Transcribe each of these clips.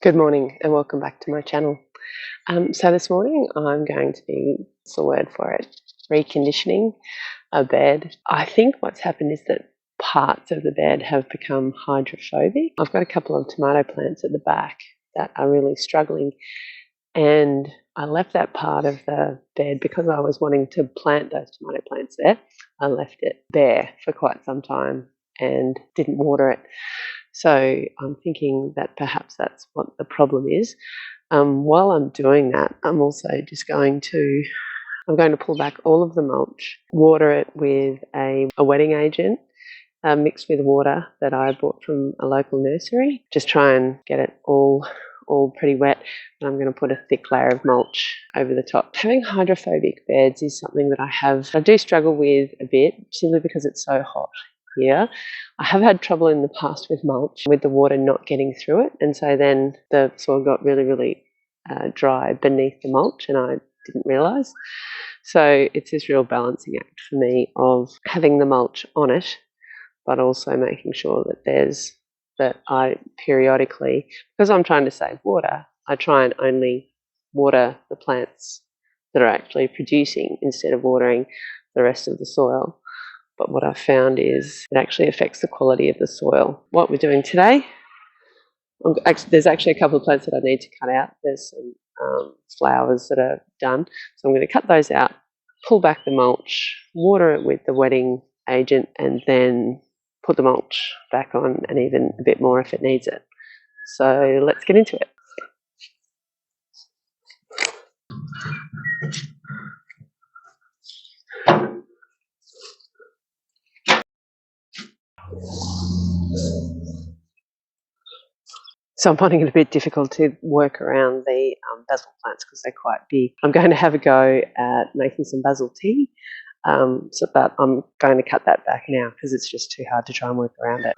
Good morning and welcome back to my channel. So this morning I'm going to be, what's the word for it, reconditioning a bed. I think what's happened is that parts of the bed have become hydrophobic. I've got a couple of tomato plants at the back that are really struggling, and I left that part of the bed because I was wanting to plant those tomato plants there. I left it bare for quite some time and didn't water it. So I'm thinking that perhaps that's what the problem is. While I'm doing that, I'm going to pull back all of the mulch, water it with a wetting agent mixed with water that I bought from a local nursery. Just try and get it all pretty wet, and I'm going to put a thick layer of mulch over the top. Having hydrophobic beds is something that I do struggle with a bit, simply because it's so hot here. I have had trouble in the past with mulch, with the water not getting through it, and so then the soil got really dry beneath the mulch, and I didn't realise. So it's this real balancing act for me of having the mulch on it, but also making sure that I periodically, because I'm trying to save water, I try and only water the plants that are actually producing instead of watering the rest of the soil. But what I've found is it actually affects the quality of the soil. What we're doing today, there's actually a couple of plants that I need to cut out. There's some flowers that are done. So I'm going to cut those out, pull back the mulch, water it with the wetting agent, and then put the mulch back on, and even a bit more if it needs it. So let's get into it. So I'm finding it a bit difficult to work around the basil plants because they're quite big. I'm going to have a go at making some basil tea, but I'm going to cut that back now because it's just too hard to try and work around it.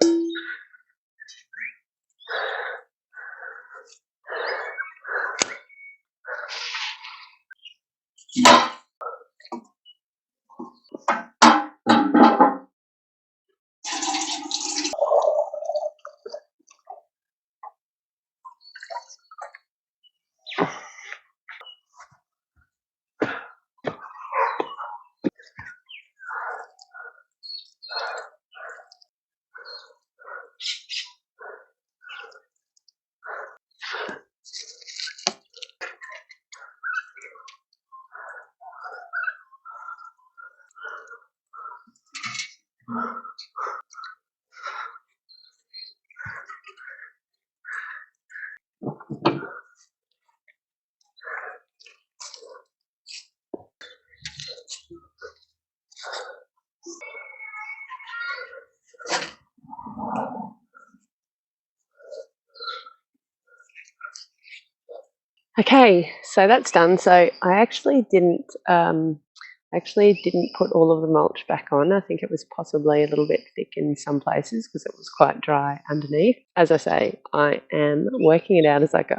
Okay, so that's done. So I actually didn't put all of the mulch back on. I think it was possibly a little bit thick in some places because it was quite dry underneath. As I say, I am working it out as I go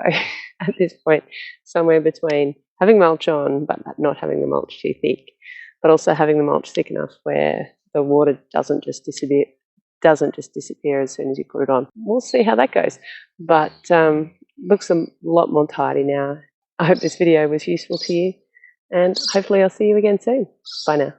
at this point, somewhere between having mulch on but not having the mulch too thick, but also having the mulch thick enough where the water doesn't just disappear as soon as you put it on. We'll see how that goes. But looks a lot more tidy now. I hope this video was useful to you, and hopefully I'll see you again soon. Bye now.